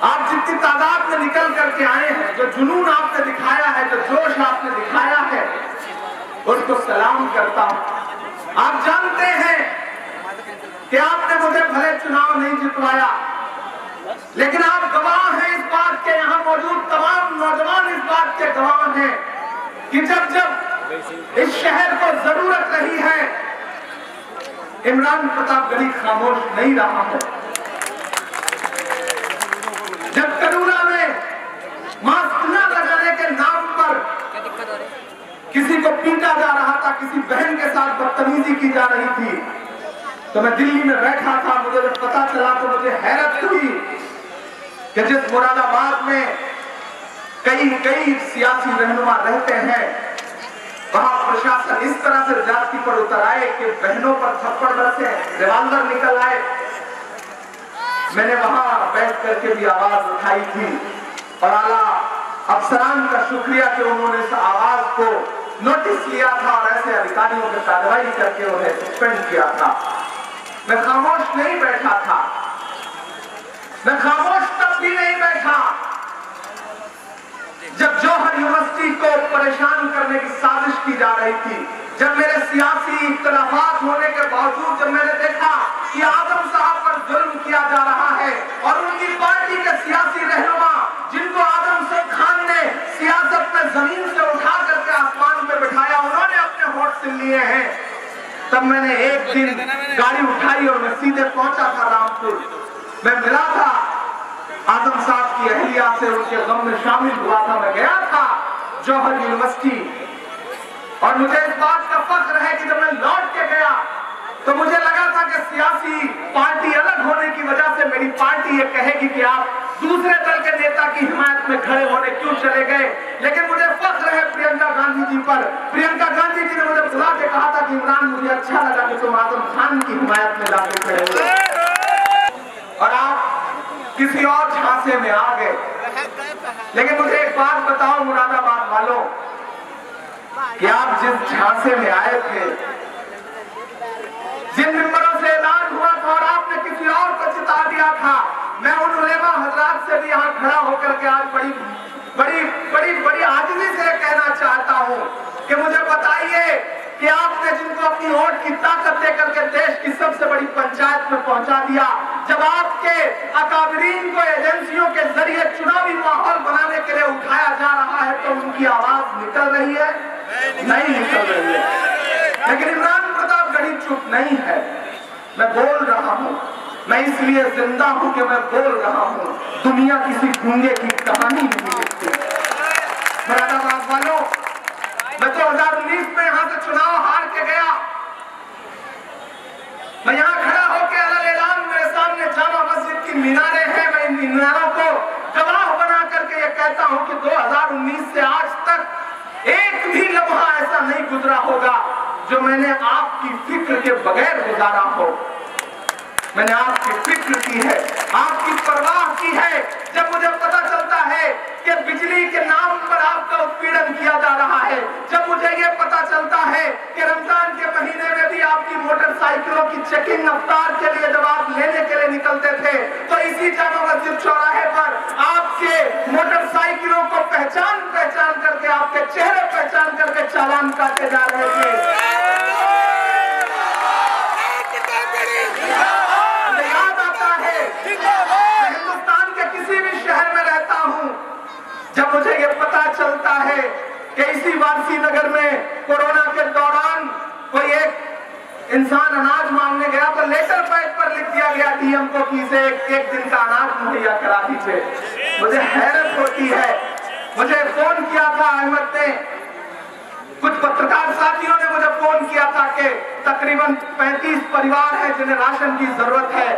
आप जितनी तादाद में निकल करके आए हैं, जो जुनून आपने दिखाया है, जो जोश आपने दिखाया है, उसको सलाम करता हूं। आप जानते हैं कि आपने मुझे भले चुनाव नहीं जितवाया, लेकिन आप गवाह हैं इस बात के, यहाँ मौजूद तमाम नौजवान इस बात के गवाह हैं कि जब जब इस शहर को जरूरत रही है, इमरान प्रतापगढ़ी खामोश नहीं रहा है। जब करूणा में मास्क न लगाने के नाम पर किसी को पीटा जा रहा था, किसी बहन के साथ बदतमीजी की जा रही थी, तो मैं दिल्ली में बैठा था। मुझे जब पता चला तो मुझे हैरत हुई कि जिस मुरादाबाद में कई सियासी रहनुमा रहते हैं, वहां प्रशासन इस तरह से जाति पर उतर आए कि बहनों पर थप्पड़ बरसे, रिवाल्वर निकल आए। मैंने वहां बैठ करके भी आवाज उठाई थी और आला अफसरान का शुक्रिया कि उन्होंने इस आवाज को नोटिस लिया था और ऐसे अधिकारियों की कार्रवाई करके उन्हें सस्पेंड किया था। मैं खामोश नहीं बैठा था, मैं खामोश तब भी नहीं बैठा जब जौहर यूनिवर्सिटी को परेशान करने की साजिश की जा रही थी, जब मेरे सियासी इख्तलाफात होने के बावजूद जब मैंने देखा कि आजम साहब पर जुल्म किया जा रहा है और उनकी पार्टी के सियासी रहनुमा, जिनको आजम सईद खान ने सियासत में जमीन से उठा करके आसमान पे बिठाया, उन्होंने अपने होठ से लिए हैं, तब मैंने एक दिन गाड़ी उठाई और मैं सीधे पहुंचा था रामपुर। मैं मिला था आजम साहब की अहलिया से, उनके गम में शामिल हुआ था। मैं गया था जौहर यूनिवर्सिटी और मुझे इस बात का फख्र है कि जब मैं लौट के गया तो मुझे लगा था कि सियासी पार्टी अलग होने की वजह से मेरी पार्टी ये कहेगी कि आप दूसरे दल के नेता की हिमायत में खड़े होने क्यों चले गए, लेकिन मुझे फख्र है प्रियंका गांधी जी पर। प्रियंका गांधी जी ने मुझे बुला के कहा था कि इमरान, मुझे अच्छा लगा कि तुम आजम खान की हिमायत में जाके खड़े हुए और आप किसी और झांसे में आ गए। लेकिन मुझे एक बात बताओ मुरादाबाद वालों, कि आप जिस झांसे में आए थे, जिन मिंबरों से ऐलान हुआ था और आपने किसी और को जिता दिया था, मैं उन उलेमा हजरात से भी यहाँ खड़ा होकर के आज बड़ी बड़ी बड़ी बड़ी आजिज़ी से कहना चाहता हूँ कि मुझे बताइए कि आपने जिनको अपनी वोट की ताकत देकर के देश की सबसे बड़ी पंचायत में पहुंचा दिया, जब आपके अकाबरीन को एजेंसियों के जरिए चुनावी माहौल बनाने के लिए उठाया जा रहा है, तो उनकी आवाज निकल रही है? नहीं निकल रही है। लेकिन इमरान प्रतापगढ़ी चुप नहीं है। मैं बोल रहा हूँ, मैं इसलिए जिंदा हूँ कि मैं बोल रहा हूँ। दुनिया किसी गूंगे की कहानी नहीं लिखती। मुरादाबाद वालों, मैं 2019 में यहाँ से चुनाव हार के गया। मैं यहाँ खड़ा होकर अलग ऐलान, मेरे सामने जामा मस्जिद की मीनारें हैं, मैं इन मीनारों को गवाह बना करके ये कहता हूँ कि 2019 से आज तक एक भी लम्हा ऐसा नहीं गुजरा होगा जो मैंने आपकी फिक्र के बगैर गुजारा हो। मैंने आपकी फिक्र की है, आपकी परवाह की है। जब मुझे पता चलता है कि बिजली के नाम पर आपका उत्पीड़न किया जा रहा है, जब मुझे ये पता चलता है कि रमजान के महीने में भी आपकी मोटरसाइकिलों की चेकिंग अफ्तार के लिए जब आप लेने के लिए निकलते थे, तो इसी जामा मस्जिद चौराहे पर आपके मोटरसाइकिलों को पहचान करके, आपके चेहरे पहचान करके चालान काटे जा रहे थे। हिंदुस्तान के किसी भी शहर में रहता हूं, जब मुझे ये पता चलता है कि इसी वारसी नगर में कोरोना के दौरान कोई एक इंसान अनाज मांगने गया तो लेटर पैड पर लिख दिया गया डीएम को कि इसे एक दिन का अनाज मुहैया करा दीजिए, मुझे हैरत होती है। मुझे फोन किया था अहमद ने, कुछ पत्रकार साथियों ने मुझे फोन किया था कि तकरीबन 35 परिवार हैं जिन्हें राशन की जरूरत है।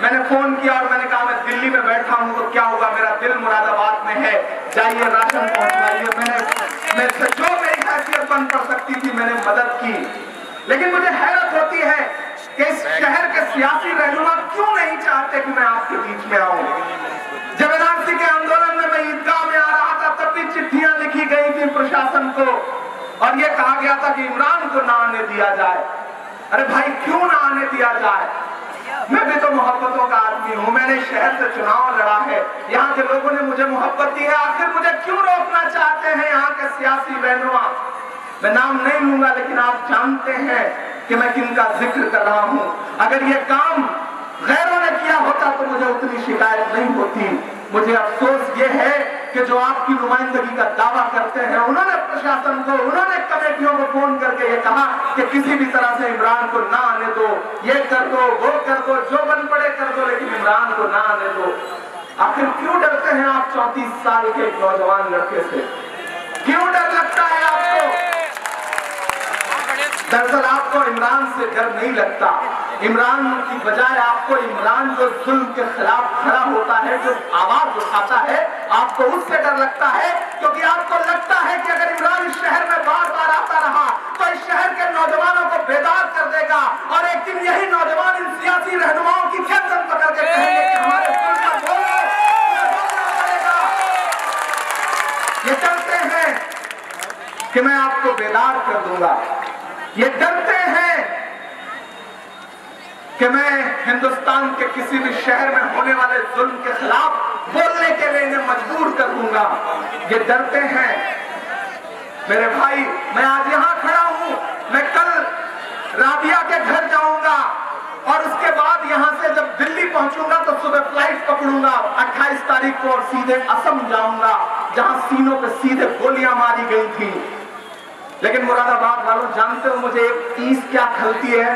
मैंने फोन किया और मैंने कहा मैं दिल्ली में बैठा हूं तो क्या हुआ, मेरा दिल मुरादाबाद में है, जाइए राशन पहुंचाइए। मैं जो मेरी हैसियत बन पड़ सकती थी मैंने मदद की। लेकिन मुझे हैरत होती है कि इस शहर के सियासी रहनुमा क्यों नहीं चाहते कि मैं आपके बीच में आऊं। जब एनआरसी के आंदोलन में मैं ईदगाह में आ रहा था तब भी चिट्ठियां लिखी गई थी प्रशासन को और ये कहा गया था कि इमरान को ना आने दिया जाए। अरे भाई क्यों ना आने दिया जाए? मैं भी तो मोहब्बतों का आदमी हूं, मैंने शहर से चुनाव लड़ा है, यहाँ यहाँ के लोगों ने मुझे मोहब्बत दी है, आखिर मुझे क्यों रोकना चाहते हैं यहाँ के सियासी रहनुमा? मैं नाम नहीं लूंगा, लेकिन आप जानते हैं कि मैं किनका जिक्र कर रहा हूं। अगर ये काम गैरों ने किया होता तो मुझे उतनी शिकायत नहीं होती। मुझे अफसोस ये है कि जो आपकी नुमाइंदगी का दावा करते हैं, उन्होंने प्रशासन को, उन्होंने कमेटियों को फोन करके ये कहा कि किसी भी तरह से इमरान को ना आने दो, ये कर दो, वो कर दो, जो बन पड़े कर दो, लेकिन इमरान को ना आने दो। आखिर क्यों डरते हैं आप 34 साल के एक नौजवान लड़के से? क्यों डर लगता है आपको? दरअसल आपको इमरान से डर नहीं लगता। इमरान की बजाय आपको इमरान जो जुल्म के खिलाफ खड़ा होता है, जो आवाज उठाता है, आपको उससे डर लगता है, क्योंकि आपको लगता है कि अगर इमरान इस शहर में बार बार आता रहा तो इस शहर के नौजवानों को बेदार कर देगा और एक दिन यही नौजवान इन सियासी रहनुमाओं की गर्दन पकड़ के कहेंगे कि हमारे जुल्म का बोलना पड़ेगा। ये डरते हैं कि मैं आपको बेदार कर दूंगा, ये डरते हैं कि मैं हिंदुस्तान के किसी भी शहर में होने वाले जुल्म के खिलाफ बोलने के लिए इन्हें मजबूर कर दूंगा। ये डरते हैं। मेरे भाई, मैं आज यहां खड़ा हूं, मैं कल राबिया के घर जाऊंगा और उसके बाद यहां से जब दिल्ली पहुंचूंगा तो सुबह फ्लाइट पकड़ूंगा 28 तारीख को और सीधे असम जाऊंगा, जहां सीनों पे सीधे गोलियां मारी गई थी। लेकिन मुरादाबाद वालों, जानते हो मुझे एक चीज क्या खलती है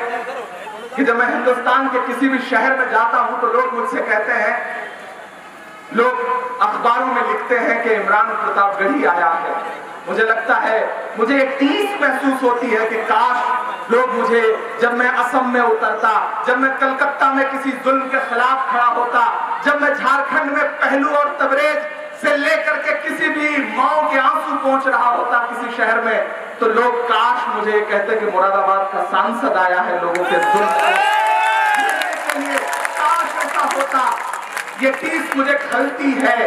कि जब मैं हिंदुस्तान के किसी भी शहर में जाता हूं तो लोग मुझसे कहते हैं, लोग अखबारों में लिखते हैं कि इमरान प्रतापगढ़ी आया है। मुझे लगता है, मुझे एक चीज महसूस होती है कि काश लोग मुझे, जब मैं असम में उतरता, जब मैं कलकत्ता में किसी जुल्म के खिलाफ खड़ा होता, जब मैं झारखंड में पहलू और तबरेज से लेकर के किसी भी माओ के आंसू पहुंच रहा होता किसी शहर में, तो लोग काश मुझे कहते कि मुरादाबाद का सांसद आया है लोगों के जुल्म के लिए, काश ऐसा होता। ये चीज मुझे खलती है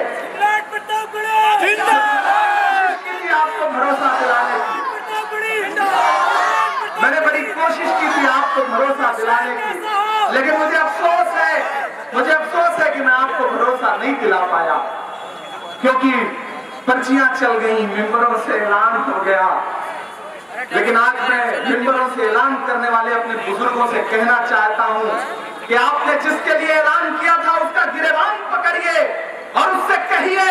आपको भरोसा दिलाने की। मैंने बड़ी कोशिश की थी आपको भरोसा दिलाने की, लेकिन मुझे अफसोस है कि मैं आपको भरोसा नहीं दिला पाया, क्योंकि पर्चियां चल गई, मिंबरों से ऐलान हो गया। लेकिन आज मैं मिंबरों से ऐलान करने वाले अपने बुजुर्गों से कहना चाहता हूं कि आपने जिसके लिए ऐलान किया था उसका गिरेबान पकड़िए और उससे कहिए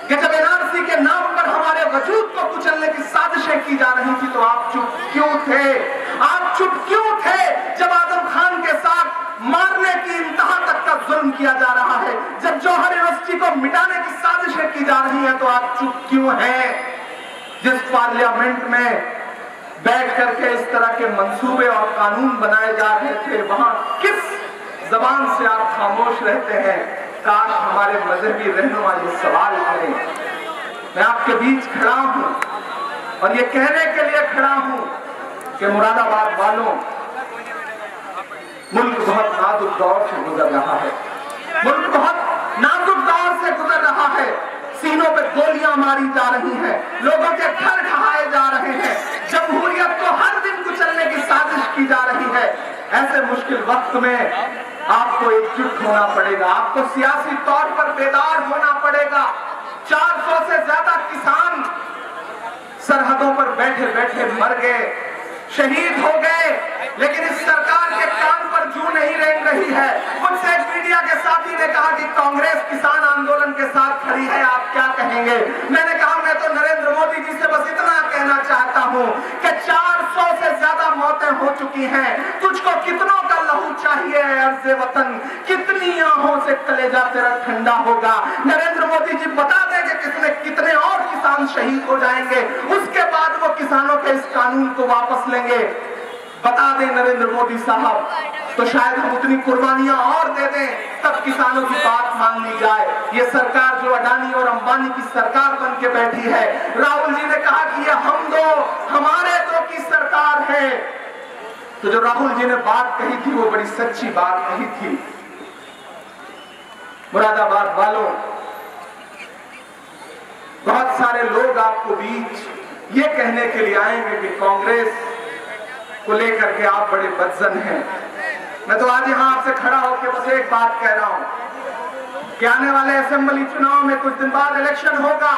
कि जब एनआरसी के नाम पर हमारे वजूद को कुचलने की साजिशें की जा रही थी तो आप चुप क्यों थे? आप चुप क्यों थे जब आजम खान के साथ मारने की इंतहा तक का जुल्म किया जा रहा है, जब जौहर यूनिवर्सिटी को मिटाने की साजिशें की जा रही हैं, तो आप चुप क्यों हैं? जिस पार्लियामेंट में बैठ करके इस तरह के मंसूबे और कानून बनाए जा रहे थे, वहां किस जबान से आप खामोश रहते हैं? काश हमारे मजहबी रहनुमा ये सवाल करें। मैं आपके बीच खड़ा हूं और ये कहने के लिए खड़ा हूं कि मुरादाबाद वालों, मुल्क बहुत नाजुक दौर से गुजर रहा है, मुल्क बहुत नाजुक दौर से गुजर रहा है। सीनों पे गोलियां मारी जा रही हैं, लोगों के घर ढहाए जा रहे हैं, जमहूरियत को हर दिन कुचलने की साजिश की जा रही है। ऐसे मुश्किल वक्त में आपको एकजुट होना पड़ेगा, आपको सियासी तौर पर बेदार होना पड़ेगा। 400 से ज्यादा किसान सरहदों पर बैठे बैठे मर गए, शहीद हो गए, लेकिन इस सरकार के काम पर जू नहीं रेंग रही है। मुझसे एक मीडिया के साथी ने कहा कि कांग्रेस किसान आंदोलन के साथ खड़ी है, आप क्या कहेंगे? मैंने कहा मैं तो नरेंद्र मोदी जी से बस इतना कहना चाहता हूं कि 400 से ज्यादा मौतें हो चुकी हैं, तुझको कितनों का लहू चाहिए अर्ज़े वतन, कितनी आहों से कलेजा तेरा ठंडा होगा। नरेंद्र मोदी जी बता देंगे कितने और किसान शहीद हो जाएंगे, उसके बाद वो किसानों के इस कानून को वापस लेंगे। बता दें नरेंद्र मोदी साहब, तो शायद हम उतनी कुर्बानियां और दे दें, तब किसानों की बात मान ली जाए। ये सरकार जो अडानी और अंबानी की सरकार बन के बैठी है, राहुल जी ने कहा कि ये हम दो हमारे दो की सरकार है, तो जो राहुल जी ने बात कही थी वो बड़ी सच्ची बात कही थी। मुरादाबाद वालों, बहुत सारे लोग आपको बीच ये कहने के लिए आएंगे कि कांग्रेस को लेकर के आप बड़े बदजन हैं। मैं तो आज यहां आपसे खड़ा होकर बस एक बात कह रहा हूं कि आने वाले असेंबली चुनाव में कुछ दिन बाद इलेक्शन होगा,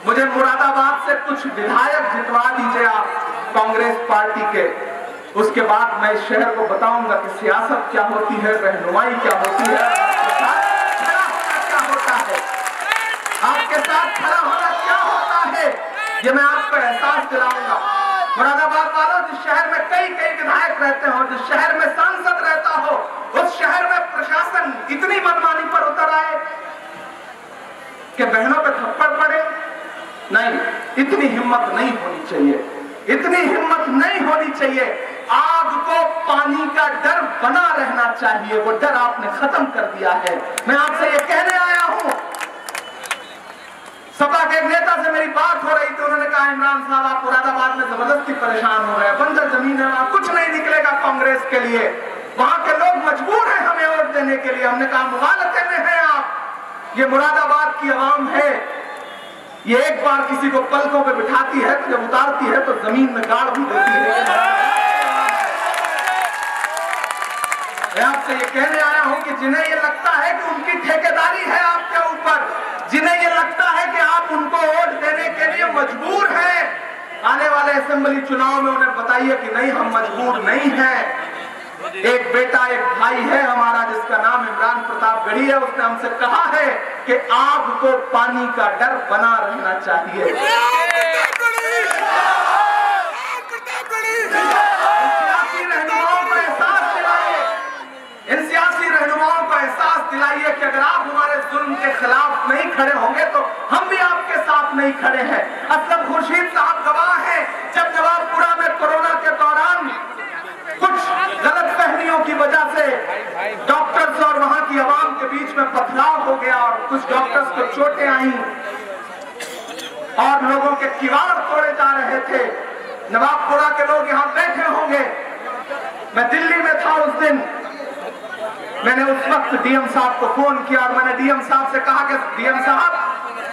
मुझे मुरादाबाद से कुछ विधायक जितवा दीजिए आप कांग्रेस पार्टी के। उसके बाद मैं इस शहर को बताऊंगा कि सियासत क्या होती है, रहनुमाई क्या होती है, खड़ा होना क्या होता है, आपके साथ खड़ा होना क्या होता है, ये मैं आपको एहसास दिलाऊंगा। मुरादाबाद वालों, जिस शहर में कई विधायक रहते हो, जिस शहर में सांसद रहता हो, उस शहर में प्रशासन इतनी मनमानी पर उतर आए कि बहनों पे थप्पड़ पड़े? नहीं, इतनी हिम्मत नहीं होनी चाहिए, इतनी हिम्मत नहीं होनी चाहिए। आग को पानी का डर बना रहना चाहिए, वो डर आपने खत्म कर दिया है। मैं आपसे ये कहने आया हूं, सपा के एक नेता से मेरी बात हो रही थी, उन्होंने कहा इमरान साहब आप मुरादाबाद में जबरदस्ती परेशान हो रहे हैं, बंजर जमीन है, वहां कुछ नहीं निकलेगा कांग्रेस के लिए, वहां के लोग मजबूर हैं हमें वोट देने के लिए। हमने कहा मुगालते में हैं आप, ये मुरादाबाद की आवाम है, ये एक बार किसी को पलकों पे बिठाती है तो जब उतारती है तो जमीन में गाड़ भी देती है। मैं आपसे ये कहने आया हूं कि जिन्हें ये लगता है कि उनकी ठेकेदारी है आपके ऊपर, जिन्हें ये लगता है कि आप उनको वोट देने के लिए मजबूर हैं, आने वाले असेंबली चुनाव में उन्हें बताइए कि नहीं, हम मजबूर नहीं हैं। एक बेटा, एक भाई है हमारा जिसका नाम इमरान प्रतापगढ़ी है, उसने हमसे कहा है कि आग को पानी का डर बना रहना चाहिए। इन सियासी रहनुमाओं को एहसास दिलाइए कि अगर आप हमारे जुल्म के खिलाफ नहीं खड़े होंगे तो हम भी आपके साथ नहीं खड़े हैं। असलम खुर्शीद साहब गवाह हैं, जब नवाबपुरा में कोरोना के दौरान कुछ गलतफहमियों की वजह से डॉक्टर्स और वहां की आवाम के बीच में पथराव हो गया और कुछ डॉक्टर्स को चोटें आई और लोगों के किवाड़ तोड़े जा रहे थे। नवाबपुरा के लोग यहां बैठे होंगे, मैं दिल्ली में था उस दिन, मैंने उस वक्त डीएम साहब को फोन किया और मैंने डीएम साहब से कहा कि डीएम साहब,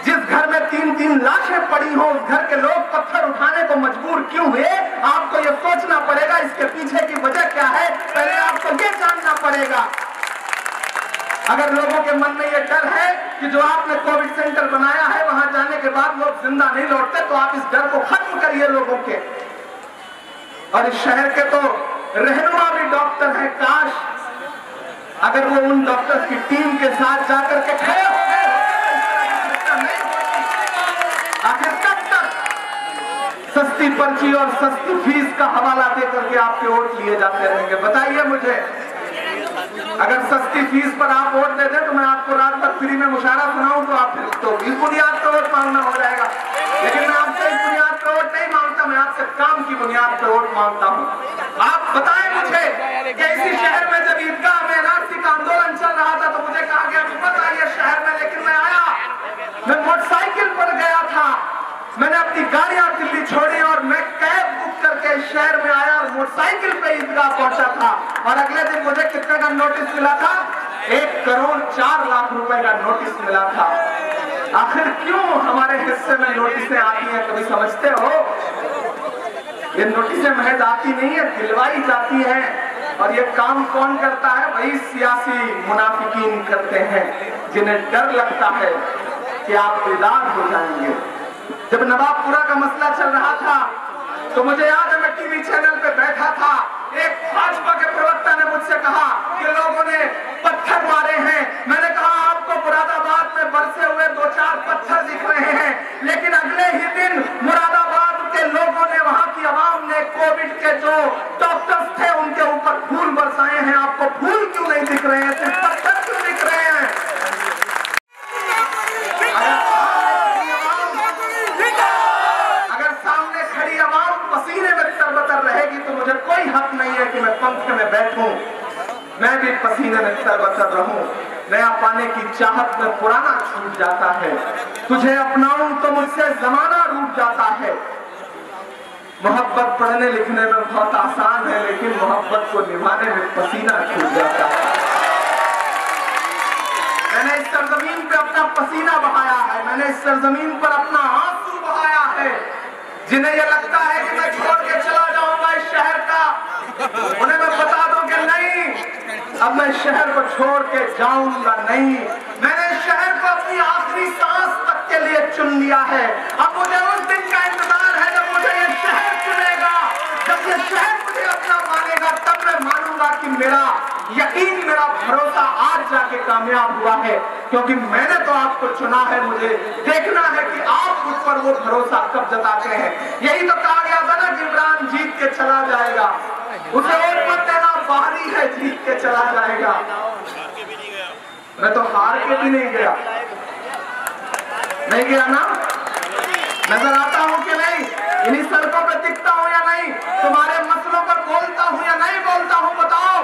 जिस घर में 3-3 लाशें पड़ी हो, उस घर के लोग पत्थर उठाने को मजबूर क्यों हुए? आपको ये सोचना पड़ेगा इसके पीछे की वजह क्या है, पहले आपको ये जानना पड़ेगा। अगर लोगों के मन में ये डर है कि जो आपने कोविड सेंटर बनाया है वहां जाने के बाद लोग जिंदा नहीं लौटते, तो आप इस डर को खत्म करिए लोगों के। और इस शहर के तो रहनुमा भी डॉक्टर हैं, काश अगर वो उन डॉक्टर्स की टीम के साथ जाकर के खड़े हो गए। आखिर कब तक सस्ती पर्ची और सस्ती फीस का हवाला देकर के आपके वोट लिए जाते रहेंगे? बताइए मुझे। अगर सस्ती फीस पर आप वोट दे दें तो मैं आपको रात भर फ्री में मुशायरा सुनाऊं तो आप तो इस बुनियाद पर वोट मांगना हो जाएगा, लेकिन मैं आपसे इस बुनियाद पर वोट नहीं मांगता, मैं आपसे काम की बुनियाद पर वोट मांगता हूं। आप बताएं मुझे कि इसी शहर में जब ईदगाह में एनआरसी का आंदोलन चल रहा था तो मुझे कहा गया मत आइए शहर में, लेकिन मैं आया, मैं मोटरसाइकिल पर गया था, मैंने अपनी गाड़ियां दिल्ली छोड़ी और मैं कैब बुक करके शहर में आया और मोटरसाइकिल पे ईदगाह पहुंचा था। और अगले दिन मुझे कितने का नोटिस मिला था? 1 करोड़ 4 लाख रुपए का नोटिस मिला था। आखिर क्यों हमारे हिस्से में नोटिसें आती हैं, कभी समझते हो? ये नोटिसें महज आती नहीं है, दिलवाई जाती है। और ये काम कौन करता है? वही सियासी मुनाफिकीन करते हैं जिन्हें डर लगता है कि आप बेदार हो जाएंगे। जब नवाबपुरा का मसला चल रहा था तो मुझे याद है मैं टीवी चैनल पे बैठा था, एक भाजपा के प्रवक्ता ने मुझसे कहा कि लोगों ने पत्थर मारे हैं। मैंने कहा आपको मुरादाबाद में बरसे हुए 2-4 पत्थर दिख रहे हैं, लेकिन अगले ही दिन मुरादाबाद के लोगों ने, वहां की आवाम ने कोविड के जो डॉक्टर्स थे उनके ऊपर फूल बरसाए हैं। आपको फूल क्यों नहीं दिख रहे हैं, सिर्फ पत्थर क्यों दिख रहे हैं? रहेगी तो मुझे कोई हक नहीं है कि मैं पंख में बैठूं, मैं भी पसीने में तरबतर रहूं। नया पाने की चाहत में पुराना छूट जाता है, तुझे अपनाऊं तो मुझसे जमाना रूठ जाता है। मोहब्बत पढ़ने लिखने में बहुत आसान है, लेकिन मोहब्बत को निभाने में पसीना छूट जाता है। मैंने इस सरजमीन पे अपना पसीना बहाया है, मैंने इस सरजमीन पर अपना आंसू बहाया है। जिन्हें ये लगता है कि मैं छोड़ के चला जाऊंगा इस शहर का, उन्हें मैं बता दूं कि नहीं, अब मैं शहर को छोड़ के जाऊंगा नहीं। मैंने शहर को अपनी आखिरी सांस तक के लिए चुन लिया है। अब मुझे उस दिन का इंतजार है जब मुझे ये शहर चुनेगा, जब ये शहर मुझे अपना मानेगा, तब मैं मानूंगा कि मेरा यकीन, मेरा भरोसा आज जाके कामयाब हुआ है, क्योंकि मैंने तो आपको चुना है। मुझे देखना है कि आप मुझ पर वो भरोसा कब जताते हैं। यही तो कहा गया था ना कि इमरान जीत के चला जाएगा, उसे वोट मत देना, बाहरी है, जीत के चला जाएगा। मैं तो हार के भी नहीं गया ना। नजर आता हूं कि नहीं? इन्हीं सड़कों पे दिखता हूं या नहीं? तुम्हारे मसलों पर बोलता हूं या नहीं बोलता हूं? बताओ।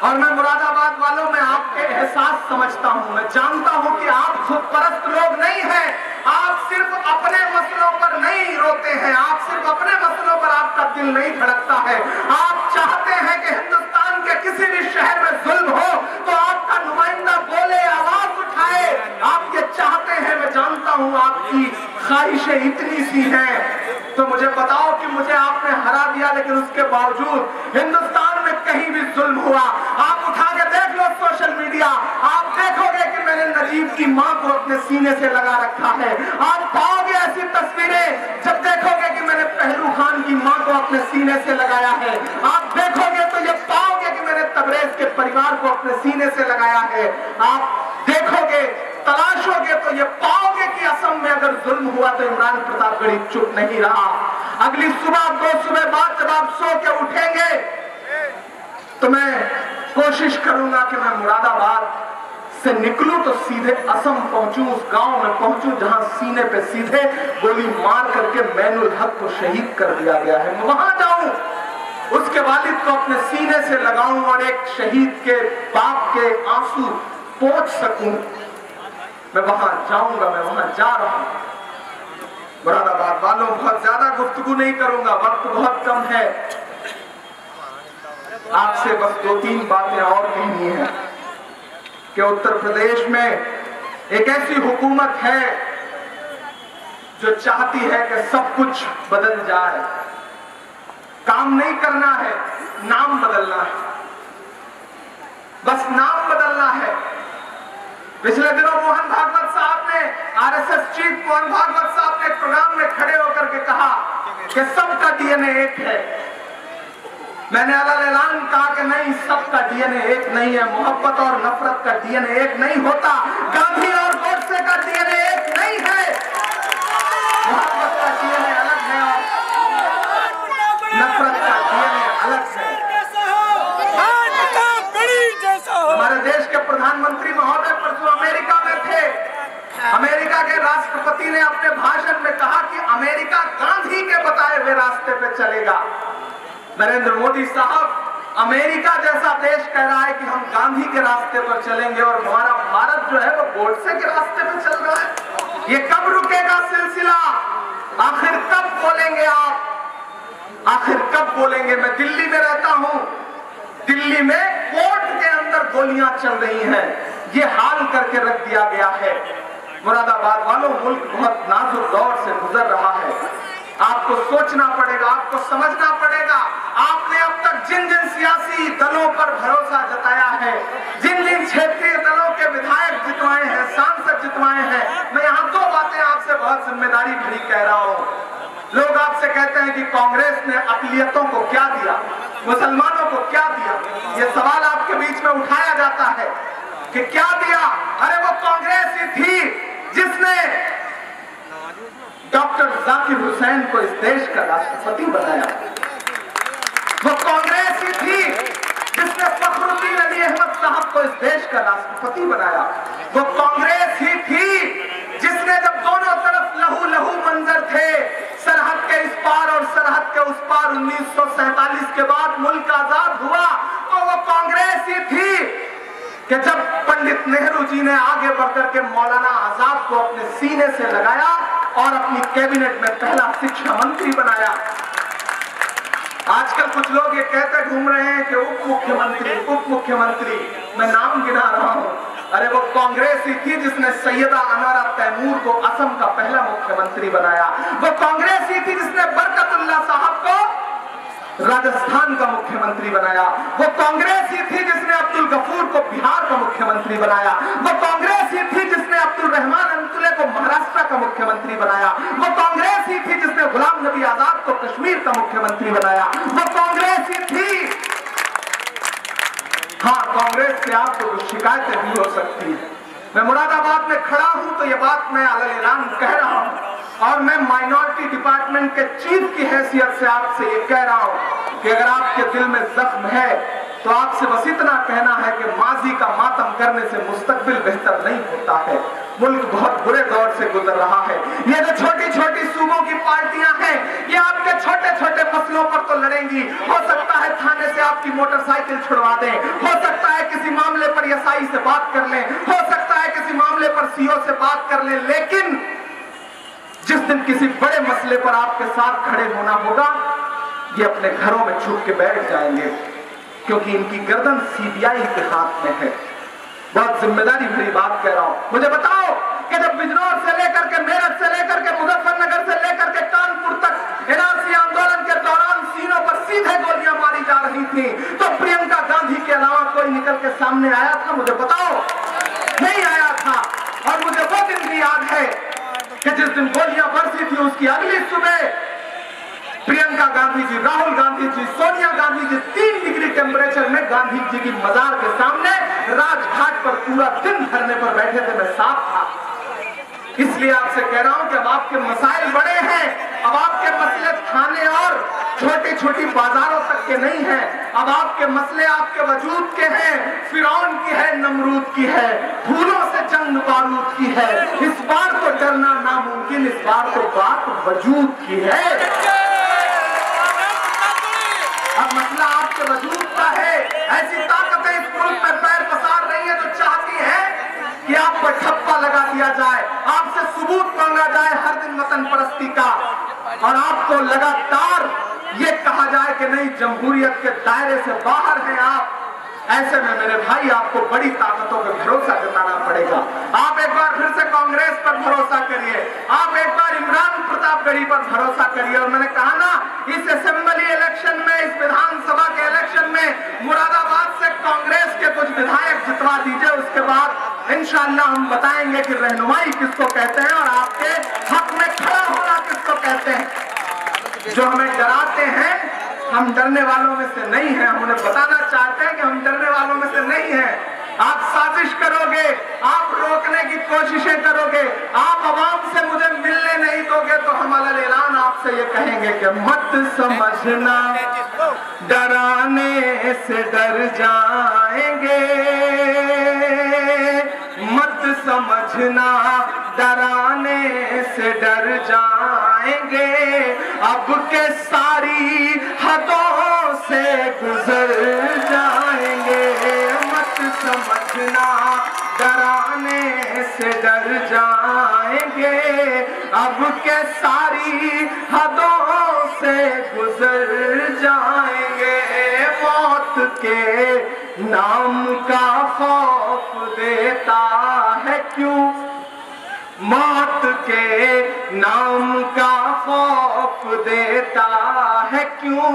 और मैं मुरादाबाद वालों में आपके एहसास समझता हूं। मैं जानता हूं कि आप खुदपरस्त लोग नहीं हैं। आप सिर्फ अपने मसलों पर नहीं रोते हैं, आप सिर्फ अपने मसलों पर आपका दिल नहीं धड़कता है। आप चाहते हैं कि हिंदुस्तान के किसी भी शहर में जुल्म हो तो आपका नुमाइंदा बोले, आवाज उठाए। आप ये चाहते हैं, मैं जानता हूं आपकी ख्वाहिशें इतनी सी हैं। तो मुझे बताओ कि मुझे आपने हरा दिया, लेकिन उसके बावजूद हिंदुस्तान में कहीं भी जुल्म हुआ, आप उठा के देख लो सोशल मीडिया, आप देखोगे कि मैंने नजीब की मां को अपने सीने से लगा रखा है। आप पाओगे ऐसी तस्वीरें जब देखोगे कि मैंने पहलू खान की मां को अपने सीने से लगाया है। आप देखोगे तो ये पाओगे कि मैंने तबरेज के परिवार को अपने सीने से लगाया है। आप देखोगे, तलाशोगे तो ये पाओगे कि असम में अगर जुल्म हुआ तो इमरान प्रतापगढ़ी चुप नहीं रहा। अगली सुबह, 2 सुबह बाद जब आप सो के उठेंगे तो मैं कोशिश करूंगा कि मैं मुरादाबाद से निकलूं तो सीधे असम पहुंचूं, उस गांव में पहुंचूं जहां सीने पे सीधे गोली मार करके मैनुल हक को शहीद कर दिया गया है। मैं वहां जाऊं, उसके वालिद को अपने सीने से लगाऊं और एक शहीद के बाप के आंसू पोंछ सकूं। मैं वहां जाऊंगा, मैं वहां जा रहा हूं। मुरादाबाद वालों, बहुत ज्यादा गुफ्तगू नहीं करूंगा, वक्त बहुत कम है। आपसे बस 2-3 बातें और कहनी है कि उत्तर प्रदेश में एक ऐसी हुकूमत है जो चाहती है कि सब कुछ बदल जाए। काम नहीं करना है, नाम बदलना है, बस नाम बदलना है। पिछले दिनों मोहन भागवत साहब ने, आरएसएस चीफ मोहन भागवत साहब ने प्रोग्राम में खड़े होकर के कहा कि सबका डीएनए एक है। मैंने अलग-अलग कहा कि नहीं, सबका डीएनए एक नहीं है। मोहब्बत और नफरत का डीएनए एक नहीं होता। गांधी और गोडसे का डीएनए एक नहीं है। मोहब्बत का डीएनए अलग है और नफरत का डीएनए अलग है। हमारे देश के प्रधानमंत्री महोदय परसों अमेरिका में थे। अमेरिका के राष्ट्रपति ने अपने भाषण में कहा कि अमेरिका गांधी के बताए हुए रास्ते पे चलेगा। नरेंद्र मोदी साहब अमेरिका जैसा देश कह रहा है कि हम गांधी के रास्ते पर चलेंगे और हमारा भारत जो है वो गोडसे के रास्ते पर चल रहा है। ये कब रुकेगा सिलसिला? आखिर कब बोलेंगे आप? आखिर कब बोलेंगे? मैं दिल्ली में रहता हूं, दिल्ली में कोर्ट के अंदर गोलियां चल रही हैं। ये हाल करके रख दिया गया है। मुरादाबाद वालों, मुल्क बहुत नाजुक दौर से गुजर रहा है। आपको सोचना पड़ेगा, आपको समझना पड़ेगा। आपने अब तक जिन जिन सियासी दलों पर भरोसा जताया है, जिन जिन क्षेत्रीय दलों के विधायक जितवाए हैं, सांसद जितवाए हैं, मैं यहाँ 2 बातें आपसे बहुत जिम्मेदारी भरी कह रहा हूँ। लोग आपसे कहते हैं कि कांग्रेस ने अक़लियतों को क्या दिया, मुसलमानों को क्या दिया। ये सवाल आपके बीच में उठाया जाता है कि क्या दिया। अरे वो कांग्रेस ही थी जिसने डॉक्टर जाकिर हुसैन को इस देश का राष्ट्रपति बनाया। वो कांग्रेस ही थी जिसने फखरुद्दीन अली अहमद साहब को इस देश का राष्ट्रपति बनाया। वो कांग्रेस ही थी जिसने, जब दोनों तरफ लहू लहू मंजर थे, सरहद के इस पार और सरहद के उस पार, 1947 के बाद मुल्क आजाद हुआ, तो वो कांग्रेस ही थी कि जब पंडित नेहरू जी ने आगे बढ़कर के मौलाना आजाद को अपने सीने से लगाया और अपनी कैबिनेट में पहला शिक्षा मंत्री बनाया। आजकल कुछ लोग ये कहते घूम रहे हैं कि उप मुख्यमंत्री, मैं नाम गिना रहा हूं। अरे वो कांग्रेस ही थी जिसने सैयदा अनारा तैमूर को असम का पहला मुख्यमंत्री बनाया। वो कांग्रेस ही थी जिसने बरकतुल्लाह साहब को राजस्थान का मुख्यमंत्री बनाया। वो कांग्रेस ही थी जिसने अब्दुल गफूर को बिहार का मुख्यमंत्री बनाया। वो कांग्रेस ही थी जिसने अब्दुल रहमान अंतुले को महाराष्ट्र का मुख्यमंत्री बनाया। वो कांग्रेस ही थी जिसने गुलाम नबी आजाद को कश्मीर का मुख्यमंत्री बनाया। वो कांग्रेस ही थी। हाँ, कांग्रेस से आपको कुछ शिकायतें भी हो सकती है। मैं मुरादाबाद में खड़ा हूं तो ये बात मैं ऐलान कह रहा हूं, और मैं माइनॉरिटी डिपार्टमेंट के चीफ की हैसियत से आपसे ये कह रहा हूं कि अगर आपके दिल में जख्म है तो आपसे बस इतना कहना है कि माजी का मातम करने से मुस्तकबिल बेहतर नहीं होता है। मुल्क बहुत बुरे दौर से गुजर रहा है। ये जो छोटी छोटी सूबों की पार्टियां हैं, ये आपके छोटे छोटे मसलों पर तो लड़ेंगी। हो सकता है थाने से आपकी मोटरसाइकिल छुड़वा दें, हो सकता है किसी मामले पर एसआई से बात कर लें, हो सकता है किसी मामले पर सीओ से बात कर लें, लेकिन जिस दिन किसी बड़े मसले पर आपके साथ खड़े होना होगा, ये अपने घरों में छुप के बैठ जाएंगे, क्योंकि इनकी गर्दन सीबीआई के हाथ में है। बहुत जिम्मेदारी भरी बात कह रहा हूं। मुझे बताओ कि जब बिजनौर से लेकर के, मेरठ से लेकर के, मुजफ्फरनगर से लेकर के कानपुर तक एनआरसी आंदोलन के दौरान सीनों पर सीधे गोलियां मारी जा रही थी, तो प्रियंका गांधी के अलावा कोई निकल के सामने आया था? मुझे बताओ, नहीं आया था। और मुझे वो दिन भी याद है कि जिस दिन गोलियां बरसी थी, उसकी अगली सुबह प्रियंका गांधी जी, राहुल गांधी जी, सोनिया गांधी जी 3 डिग्री टेम्परेचर में गांधी जी की मजार के सामने राजघाट पर पूरा दिन धरने पर बैठे थे। मैं साथ था। इसलिए आपसे कह रहा हूं कि अब आपके मसाइल बड़े हैं। अब आपके मसले थाने और छोटी छोटी बाजारों तक के नहीं हैं। अब आपके मसले आपके वजूद के हैं। फिरौन की है, नमरूद की है, फूलों से जंग बारूद की है। इस बार तो डरना नामुमकिन, इस बार तो बात वजूद की है। अब मसला आपके वजूद का है। ऐसी ताकतें इस मुल्क में पैर पसार रही है जो चाहती है कि आप पर ठप्पा लगा दिया जाए, आपसे सबूत मांगा जाए हर दिन वतन परस्ती का, और आपको लगातार ये कहा जाए कि नहीं, जमहूरियत के दायरे से बाहर हैं आप। ऐसे में मेरे भाई, आपको बड़ी ताकतों पर भरोसा जताना पड़ेगा। आप एक बार फिर से कांग्रेस पर भरोसा करिए, आप एक बार इमरान प्रतापगढ़ी पर भरोसा करिए। और मैंने कहा ना, इस असेंबली इलेक्शन में, इस विधानसभा के इलेक्शन में मुरादाबाद से कांग्रेस के कुछ विधायक जितवा दीजिए, उसके बाद इंशाअल्लाह हम बताएंगे कि रहनुमाई किसको कहते हैं और आपके हक में खड़ा होना किसको कहते हैं। जो हमें डराते हैं, हम डरने वालों में से नहीं हैं। हम उन्हें बताना चाहते हैं कि हम डरने वालों में से नहीं हैं। आप साजिश करोगे, आप रोकने की कोशिशें करोगे, आप आवाम से मुझे मिलने नहीं दोगे, तो हम अलग-ऐलान आपसे ये कहेंगे कि मत समझना डराने से डर जाएंगे, मत समझना डराने से डर जाएंगे, अब के सारी हदों से गुजर जाएंगे, मत समझना डराने से डर जाएंगे, अब के सारी हदों से गुजर जाएंगे, मौत के नाम का खौफ देता है क्यों, मौत के नाम का खौफ देता है क्यों,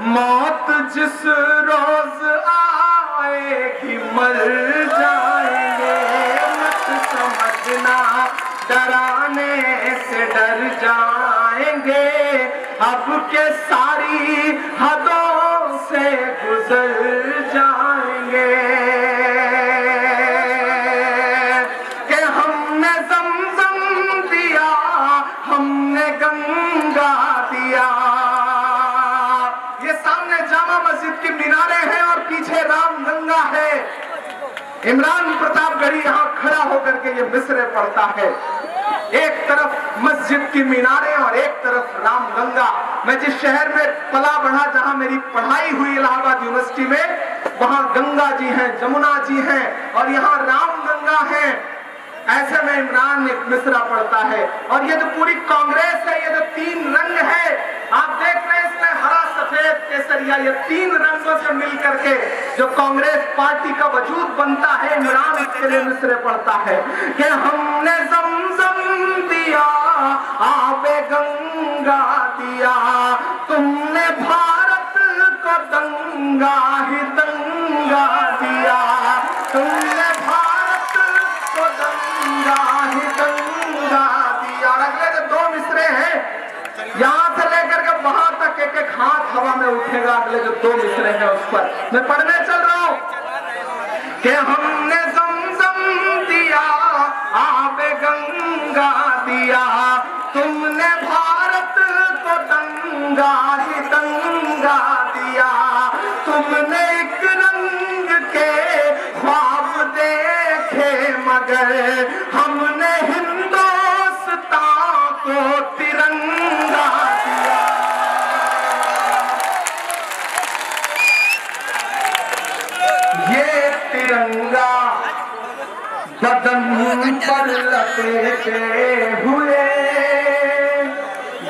मौत जिस रोज आएगी मर जाएंगे, मत समझना डराने से डर जाएंगे, अब के सारी हदों से गुजर जाएंगे, कि हमने ज़मज़म दिया, हमने गंगा दिया। ये सामने जामा मस्जिद की मीनारें हैं और पीछे राम गंगा है। इमरान प्रतापगढ़ी यहाँ खड़ा होकर के ये मिसरे पढ़ता है, एक तरफ मस्जिद की मीनारें और एक तरफ राम गंगा। मैं जिस शहर में पला बढ़ा, जहां मेरी पढ़ाई हुई इलाहाबाद यूनिवर्सिटी में, वहां गंगा जी हैं, जमुना जी हैं और यहाँ राम गंगा है। ऐसे में इमरान एक मिसरा पढ़ता है। और ये जो पूरी कांग्रेस है, ये जो 3 रंग है, आप देख रहे हैं इसमें हरा, सफेद, केसरिया, ये 3 रंगों से मिलकर के जो कांग्रेस पार्टी का वजूद बनता है, इमरान इसके लिए मिसरे पढ़ता है कि हमने ज़मज़म दिया, आबे गंगा दिया, तुमने भारत दंगा ही दंगा दिया, तुमने भारत को दंगा ही दंगा दिया। और अगले जो दो मिसरे हैं, यहां से लेकर के वहां तक एक एक हाथ हवा में उठेगा। अगले जो दो मिसरे हैं उस पर मैं पढ़ने चल रहा हूं कि हमने ज़मज़म दिया, आबे गंगा दिया, तुमने भारत को दंगा ही दंगा दिया, तुमने एक रंग के ख्वाब देखे मगर हमने हिंदुस्तान को तिरंगा दिया। ये तिरंगा बदन पर लपेटे हुए,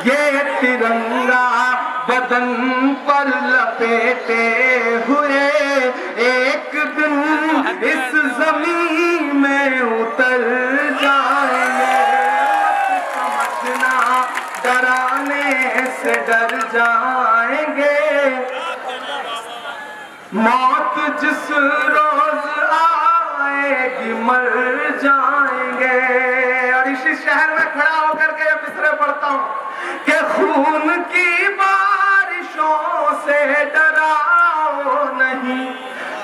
ये तिरंगा बदन पर लपेटे हुए एक दिन इस जमीन में उतर जाएंगे। मत समझना डराने से डर जाएंगे, मौत जिस रोज आएगी मर जाएंगे। और इसी शहर में खड़ा होकर के मिसरे पढ़ता हूं कि खून की बारिशों से डराओ नहीं,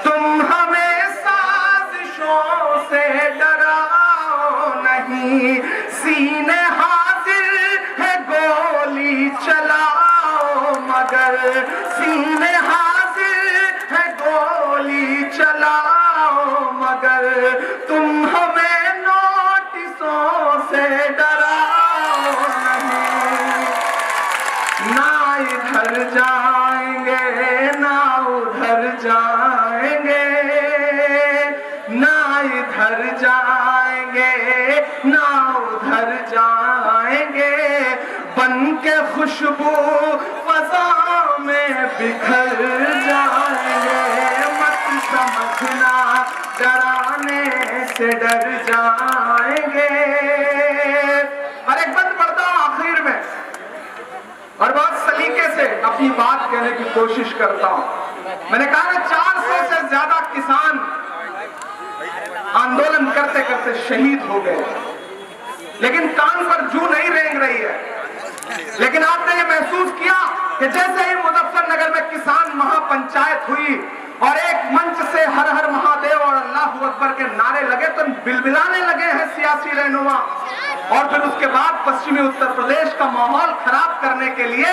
तुम हमें साजिशों से डराओ नहीं, सीने हाजिर है गोली चलाओ मगर सीने हाजिर है गोली चलाओ मगर तुम हमें नोटिसों से डराओ नहीं। ना इधर जाएंगे ना उधर जाएंगे, ना इधर जाएंगे ना उधर जाएंगे, बन के खुशबू फजा में बिखर जाएंगे। मत समझना डराने से डर जाएंगे। और एक बंद पढ़ता हूं आखिर में और बहुत सलीके से अपनी बात कहने की कोशिश करता हूं। मैंने कहा 400 से ज्यादा किसान आंदोलन करते करते शहीद हो गए, लेकिन कान पर जू नहीं रेंग रही है। लेकिन आपने ये महसूस किया कि जैसे ही मुजफ्फरनगर में किसान महापंचायत हुई और एक मंच से हर हर महादेव और अल्लाह अकबर के नारे लगे तो बिलबिलाने लगे हैं सियासी रहनुमा। और फिर उसके बाद पश्चिमी उत्तर प्रदेश का माहौल खराब करने के लिए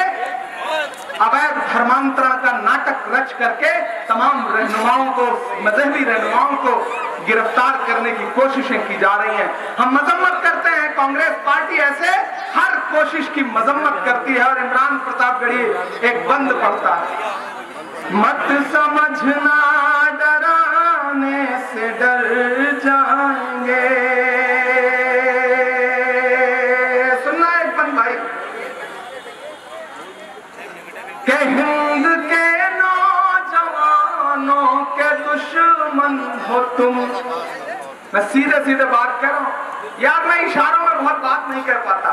अवैध धर्मांतरण का नाटक रच करके तमाम रहनुमाओं को, मजहबी रहनुमाओं को गिरफ्तार करने की कोशिशें की जा रही हैं। हम मजम्मत करते हैं, कांग्रेस पार्टी ऐसे हर कोशिश की मजम्मत करती है। और इमरान प्रतापगढ़ी एक बंद पढ़ता है, मत समझना डराने से डर जाएंगे। सुनना एक बंद भाई के हिंद के नौजवानों के दुश्मन हो तुम। मैं सीधे सीधे बात कर रहा हूं यार, मैं इशारों में बहुत बात नहीं कर पाता,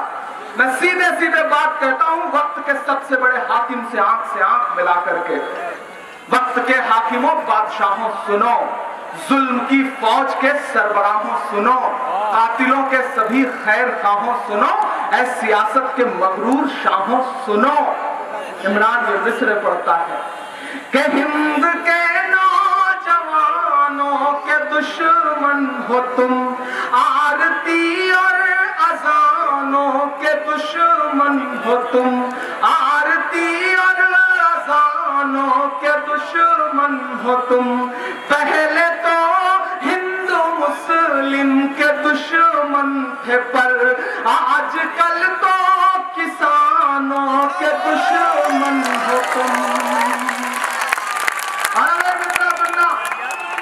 मैं सीधे सीधे बात कहता हूं। वक्त के सबसे बड़े हाकिम से आंख मिला करके, वक्त के हाकिमों बादशाहों सुनो, जुल्म की फौज के सरबराहों सुनो, कातिलों के सभी खैर खाहों सुनो, ऐ सियासत के मगरूर शाहों सुनो। इमरान ये मिसरे पढ़ता है कि हिंद के नौजवानों के दुश्मन हो तुम, आरती और अजानों के दुश्मन हो तुम, आरती और अजानों के दुश्मन हो तुम। पहले तो हिंदू मुस्लिम के दुश्मन थे पर आजकल तो किसानों के दुश्मन हो तुम।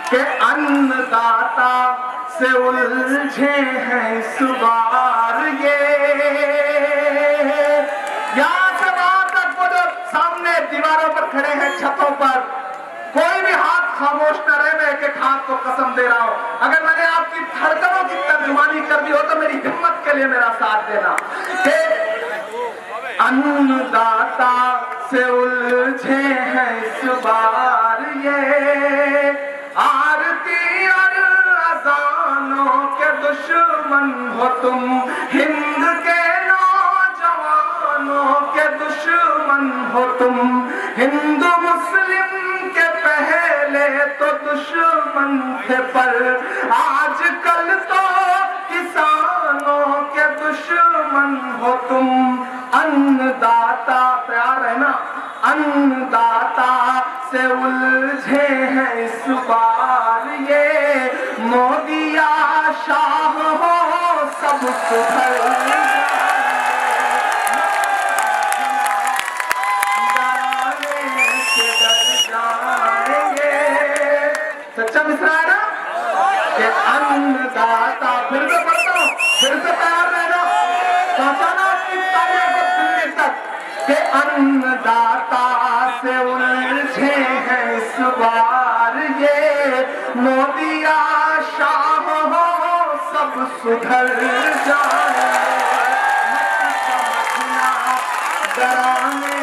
के अन्नदाता से उलझे हैं इस बार ये, यहाँ से वहां तक वो जो सामने दीवारों पर खड़े हैं, छतों पर, कोई भी हाथ खामोश न रहे। मैं एक हाथ को कसम दे रहा हूं, अगर मैंने आपकी धड़कनों की तर्जुमानी कर दी हो तो मेरी हिम्मत के लिए मेरा साथ देना। अन्नदाता से उलझे हैं इस बार ये आरती और अजानों के दुश्मन हो तुम, हिंद के नौजवानों के दुश्मन हो तुम, हिंदू मुस्लिम के पहले तो दुश्मन थे पर आजकल तो किसानों के दुश्मन हो तुम। अन्नदाता, प्यार है ना, अन्नदाता से उलझे हैं इस बार ये, मोदी या शाह हो सब सुधर जाएंगे। सच्चा मिसरा है ना कि अन्नदाता, फिर से पढ़ता हूँ, फिर से तैयार रहना, पहुंचाना अपनी तालियों को दिल्ली तक कि अन्नदाता से उलझे हैं इस बार ये, मोदी या शाह हो सब सुधर जाएंगे। समझना डराने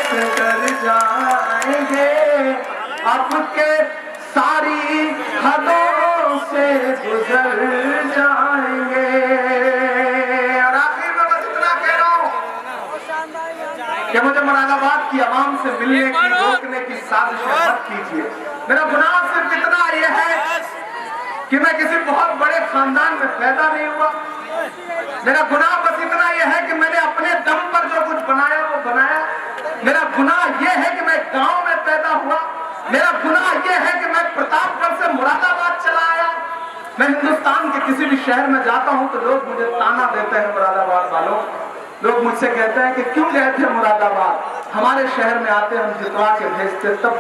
से डर जाएंगे, अब के सारी हदों से गुजर जाएंगे। और आखिर में बस इतना कह रहा हूं कि मुझे मुरादाबाद की आवाम से मिलने की, रोकने की साजिश मत कीजिए। मेरा गुनाह सिर्फ इतना यह है कि मैं किसी बहुत बड़े खानदान में पैदा नहीं हुआ। मेरा गुनाह बस इतना यह है कि मैंने अपने दम पर जो कुछ बनाया वो बनाया। मेरा गुनाह यह है कि मैं गांव में पैदा हुआ। मेरा गुनाह यह है कि मैं प्रतापगढ़ से मुरादाबाद चला आया। मैं हिंदुस्तान के किसी भी शहर में जाता हूं तो लोग मुझे ताना देते हैं, मुरादाबाद वालों। लोग मुझसे कहते हैं कि क्यों गए थे मुरादाबाद, हमारे शहर में आते हम जितवा के भेजते। तब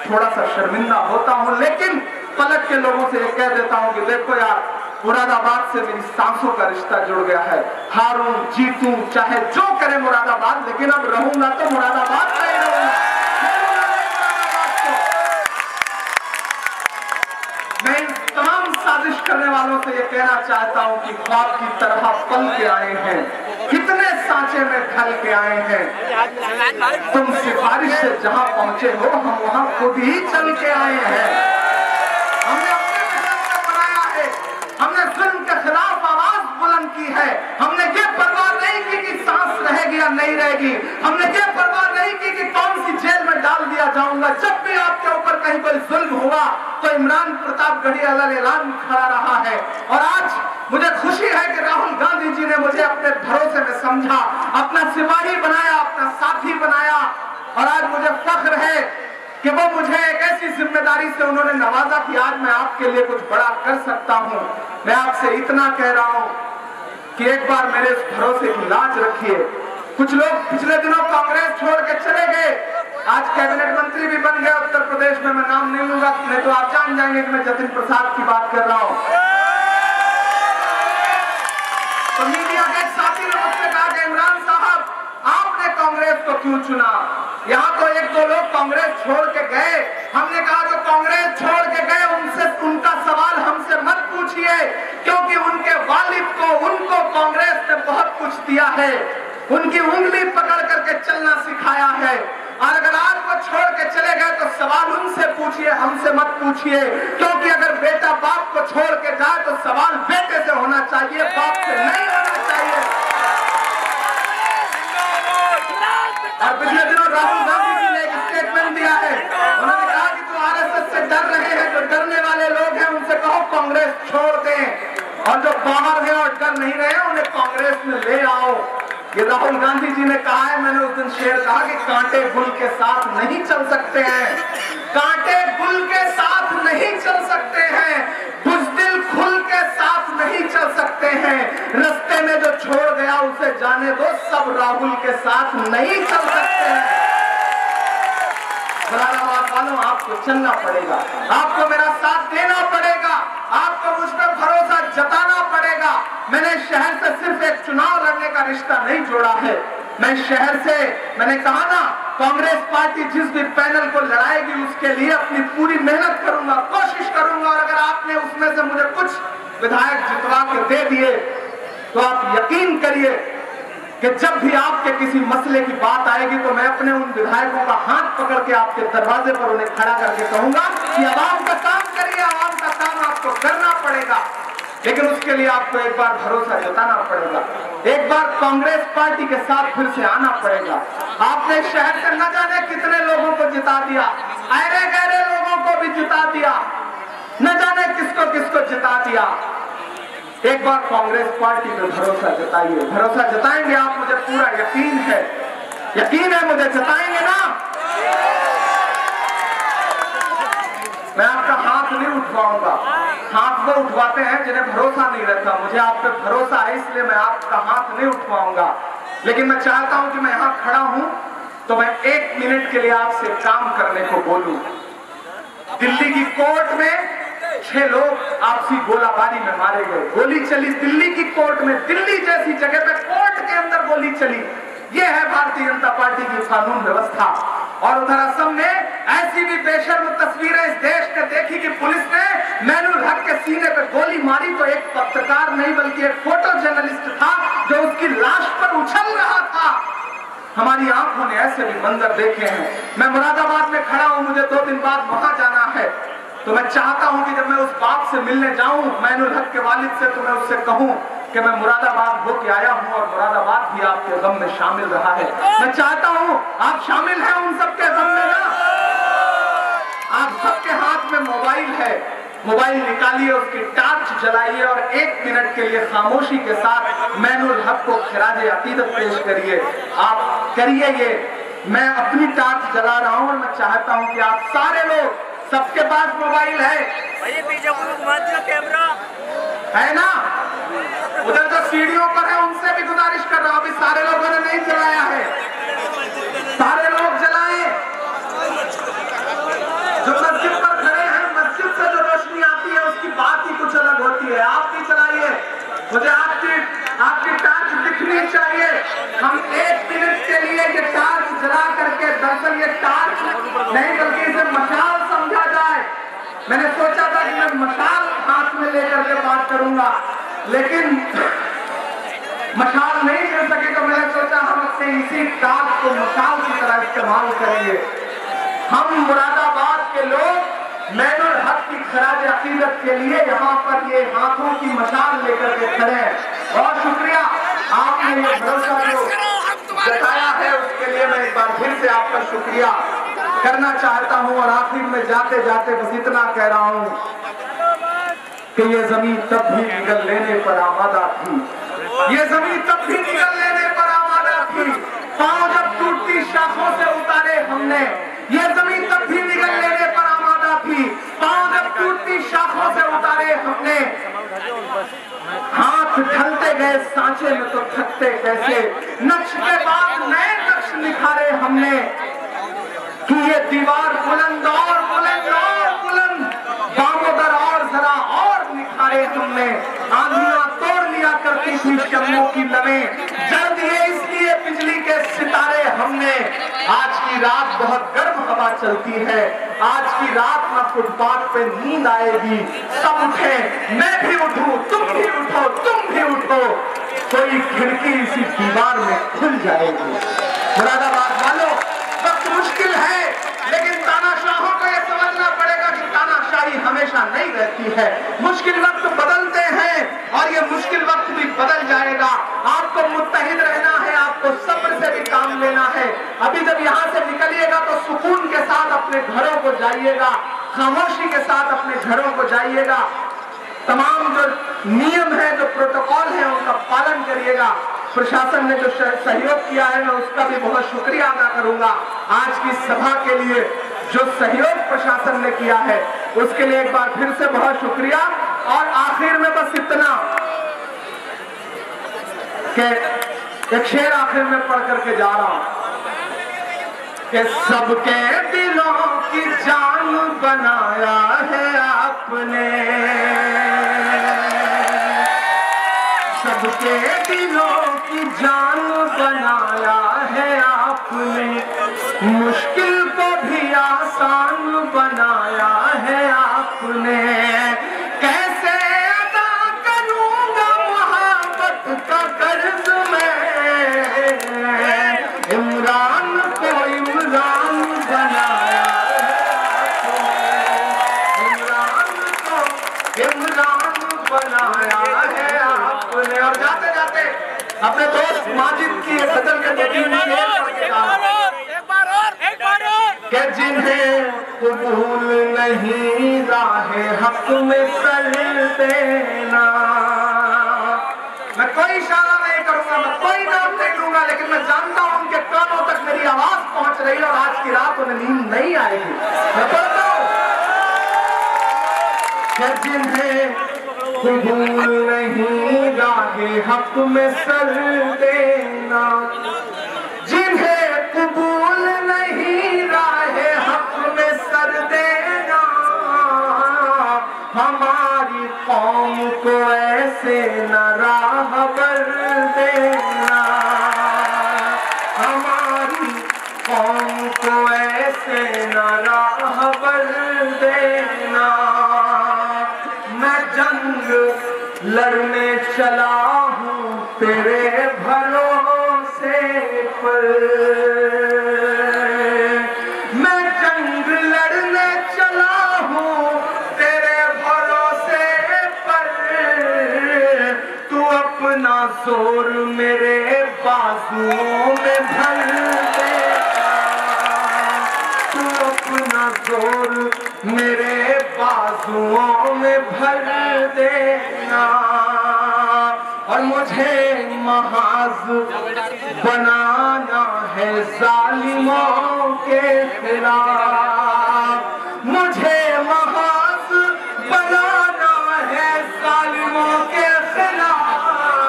थोड़ा सा शर्मिंदा होता हूं, लेकिन पलट के लोगों से ये कह देता हूं कि देखो यार, मुरादाबाद से मेरी सांसों का रिश्ता जुड़ गया है। हारूं जीतूं चाहे जो करे मुरादाबाद, लेकिन अब रहूंगा तो मुरादाबाद नहीं रहूंगा। मैं इन तमाम साजिश करने वालों से ये कहना चाहता हूं कि ख्वाब की तरह पल के आए हैं, कितने सांचे में ढल के आए हैं। तुम सिफारिश से जहां पहुंचे हो, हम वहां खुद ही चल के आए हैं। हमने अपने मेहनत से बनाया है, हमने जुल्म के खिलाफ आवाज बुलंद की है। हमने ये परवाह नहीं की कि सांस रहेगी या नहीं रहेगी। हमने ये परवाह नहीं की कि कौन सी जेल में डाल दिया जाऊंगा। जब भी आपके ऊपर कहीं कोई जुल्म हुआ तो इमरान प्रतापगढ़ी ऐलान खड़ा रहा है। और आज मुझे खुशी है कि राहुल गांधी जी ने मुझे अपने भरोसे में समझा, अपना सिपाही बनाया, अपना साथी बनाया। और आज मुझे फख्र है कि वो मुझे एक ऐसी जिम्मेदारी से उन्होंने नवाजा कि आज मैं आपके लिए कुछ बड़ा कर सकता हूं। मैं आपसे इतना कह रहा हूं कि एक बार मेरे इस भरोसे की लाज रखिए। कुछ लोग पिछले दिनों कांग्रेस छोड़ के चले गए, आज कैबिनेट मंत्री भी बन गए उत्तर प्रदेश में। मैं नाम नहीं लूंगा, नहीं तो आप जान जाएंगे कि मैं जतिन प्रसाद की बात कर रहा हूं। तो मीडिया के साथी ने मुझसे कहा कि इमरान साहब, आपने कांग्रेस को क्यों चुना? यहाँ तो एक दो लोग कांग्रेस छोड़ के गए। हमने कहा जो कांग्रेस छोड़ के गए उनसे उनका सवाल हमसे मत पूछिए, क्योंकि उनके वालिद को, उनको कांग्रेस ने बहुत कुछ दिया है, उनकी उंगली पकड़ करके चलना सिखाया है। और अगर आज वो छोड़ के चले गए तो सवाल उनसे पूछिए, हमसे मत पूछिए। क्योंकि अगर बेटा बाप को छोड़ के जाए तो सवाल बेटे से होना चाहिए, बाप से नहीं होना चाहिए। और पिछले दिनों राहुल गांधी जी ने एक स्टेटमेंट दिया है। उन्होंने कहा कि जो आरएसएस से डर रहे हैं, जो डरने वाले लोग हैं, उनसे कहो कांग्रेस छोड़ दें। और जो बाहर हैं और डर नहीं रहे, उन्हें कांग्रेस में ले आओ। ये राहुल गांधी जी ने कहा है। मैंने उस दिन शेर कहा कि कांटे गुल के साथ नहीं चल सकते हैं, कांटे गुल के साथ नहीं चल सकते हैं, बुज़दिल खुल के साथ नहीं चल सकते हैं। रास्ते में जो छोड़ गया उसे जाने दो, सब राहुल के साथ नहीं चल सकते हैं। मुरादाबाद वालों, आपको चलना पड़ेगा, आपको मेरा साथ देना पड़ेगा, आपको मुझ पर भरोसा जताना पड़ेगा। मैंने शहर से सिर्फ एक चुनाव लड़ने का रिश्ता नहीं जोड़ा है। मैं शहर से, मैंने कहा ना, कांग्रेस पार्टी जिस भी पैनल को लड़ाएगी उसके लिए अपनी पूरी मेहनत करूंगा, कोशिश करूंगा। और अगर आपने उसमें से मुझे कुछ विधायक जितवा के दे दिए तो आप यकीन करिए कि जब भी आपके किसी मसले की बात आएगी तो मैं अपने उन विधायकों का हाथ पकड़ के आपके दरवाजे पर उन्हें खड़ा करके कहूंगा कि आवाम का काम करिए, आवाम का काम आपको करना पड़ेगा। लेकिन उसके लिए आपको एक बार भरोसा जताना पड़ेगा, एक बार कांग्रेस पार्टी के साथ फिर से आना पड़ेगा। आपने शहर से न जाने कितने लोगों को जिता दिया, अरे गहरे लोगों को भी जिता दिया, न जाने किसको किसको जिता दिया। एक बार कांग्रेस पार्टी पे भरोसा जताइए, भरोसा जताएंगे आप, मुझे पूरा यकीन है मुझे, जताएंगे ना। मैं आपका हाथ नहीं उठवाऊंगा, हाथ वो उठवाते हैं जिन्हें भरोसा नहीं रहता। मुझे आप पे भरोसा है इसलिए मैं आपका हाथ नहीं उठवाऊंगा। लेकिन मैं चाहता हूं कि मैं यहां खड़ा हूं तो मैं 1 मिनट के लिए आपसे काम करने को बोलूं। दिल्ली की कोर्ट में 6 लोग आपसी गोलाबारी में मारे गए, गोली चली दिल्ली की कोर्ट में, दिल्ली जैसी जगह पे कोर्ट के अंदर गोली चली। ये है भारतीय जनता पार्टी की कानून व्यवस्था। और उधर असम में ऐसी भी बेशर्म तस्वीरें इस देश ने देखी कि पुलिस ने मैनुल हक के सीने पे गोली मारी तो एक पत्रकार नहीं बल्कि एक फोटो जर्नलिस्ट था जो उसकी लाश पर उछल रहा था। हमारी आंखों ने ऐसे भी मंजर देखे हैं। मैं मुरादाबाद में खड़ा हूं, मुझे 2 दिन बाद वहां जाना है, तो मैं चाहता हूं कि जब मैं उस बाप से मिलने जाऊं, मैनुल हक के वालिद से, तो मैं उससे कहूं कि मैं मुरादाबाद होके आया हूं और मुरादाबाद भी आपके गम में शामिल रहा है। मैं चाहता हूं आप शामिल हैं उन सबके गम में ना। आप सबके हाथ में मोबाइल है, मोबाइल निकालिए, उसकी टार्च जलाइए और 1 मिनट के लिए खामोशी के साथ मैनुल हक को खिराजे अकीदत पेश करिए। आप करिए ये, मैं अपनी टार्च जला रहा हूं और मैं चाहता हूं कि आप सारे लोग, सबके पास मोबाइल है, कैमरा है ना, उधर जो सीढ़ियों पर है उनसे भी गुजारिश कर रहा हूं, अभी सारे लोगों ने नहीं जलाया है, सारे लोग जलाएं। जो मस्जिद पर खड़े हैं, मस्जिद से जो रोशनी आती है उसकी बात ही कुछ अलग होती है। आप भी जलाइए, मुझे आपकी टार्च दिखनी चाहिए। हम 1 मिनट के लिए ये टार्च जला करके, दरअसल ये टार्च नहीं बल्कि इसे मशाल समझा जाए। मैंने सोचा था कि मैं मशाल हाथ में लेकर के बात करूंगा, लेकिन मशाल नहीं कर सके तो मैंने सोचा हम अपने इसी टार्च को मशाल की तरह इस्तेमाल करेंगे। हम मुरादाबाद के लोग मैनुल हक की खराज अकीदत के लिए यहाँ पर ये हाथों की मशाल लेकर के खड़े हैं। बहुत शुक्रिया, आपने ये भरोसा जो जताया है उसके लिए मैं एक बार फिर से आपका शुक्रिया करना चाहता हूँ। और आखिर में जाते जाते बस इतना कह रहा हूँ कि ये जमीन तब भी निगल लेने पर आमादा थी, ये जमीन तब भी निगल लेने पर आमादा थी। पांव जब टूटती शाखों से उतारे हमने, ये जमीन तब भी निगल लेने पर आमादा थी। पांव जब टूटती शाखों से उतारे हमने, हाथ ढलते गए सांचे में तो थकते कैसे। नक्श के बाद नए नक्श निखारे हमने, कि ये दीवार बुलंद और बुलंद और बुलंद, दामोदर और जरा और निखारे हमने। आंधियां तोड़ लिया करती थी शम्मों की लवें, जल दिए इसलिए बिजली के सितारे हमने। आज की रात बहुत गर्म हवा चलती है, आज की रात में फुटपाथ पे नींद आएगी। सब उठे, मैं भी उठूं, तुम भी उठो, तुम भी उठो, कोई खिड़की इसी दीवार में खुल जाएगी। मुरादाबाद वालों, वक्त मुश्किल है, लेकिन तानाशाहों को यह समझना पड़ेगा कि तानाशाही हमेशा नहीं रहती है। मुश्किल वक्त बदलते हैं और ये मुश्किल वक्त भी बदल जाएगा। आपको मुत्तहिद रहना है, आपको सब्र से भी काम लेना है। अभी जब यहाँ से निकलिएगा तो सुकून के साथ अपने घरों को जाइएगा, खामोशी के साथ अपने घरों को जाइएगा। तमाम जो नियम है, जो प्रोटोकॉल है, उनका पालन करिएगा। प्रशासन ने जो सहयोग किया है मैं उसका भी बहुत शुक्रिया अदा करूंगा। आज की सभा के लिए जो सहयोग प्रशासन ने किया है उसके लिए एक बार फिर से बहुत शुक्रिया। और आखिर में बस इतना कि एक शेर आखिर में पढ़ करके जा रहा हूं कि सबके दिलों की जान बनाया है आपने, सबके दिलों की जान बनाया है आपने, मुश्किल को भी आसान बनाया है आपने। कैसे अदा करूंगा मोहब्बत का कर्ज मैं, आपने। और जाते जाते अपने दोस्त माजिद की गजल के कि जिन्हें कबूल नहीं राहे हक में सर देना। मैं कोई इशारा नहीं करूंगा, मैं कोई नाम नहीं लूंगा, लेकिन मैं जानता हूं उनके कानों तक मेरी आवाज पहुंच रही है और आज की रात उन्हें नींद नहीं आएगी। मैं बोलता हूं कि जिन्हें कबूल नहीं राहे हक में सर देना, जिन्हें कबूल नहीं राहे हक में सर देना, हमारी कौम को ऐसे न राहबर देना, हमारी कौम को ऐसे न राहबर देना। मैं जंग लड़ने चला हूँ तेरे भरोसे पर, मैं जंग लड़ने चला हूँ तेरे भरोसे पर, तू अपना जोर मेरे बाजुओं में भर देना, तू अपना जोर मेरे बाजुओं में भर देना। और मुझे महाज बनाना है जालिमों के खिलाफ, मुझे महाज बनाना है जालिमों के खिलाफ।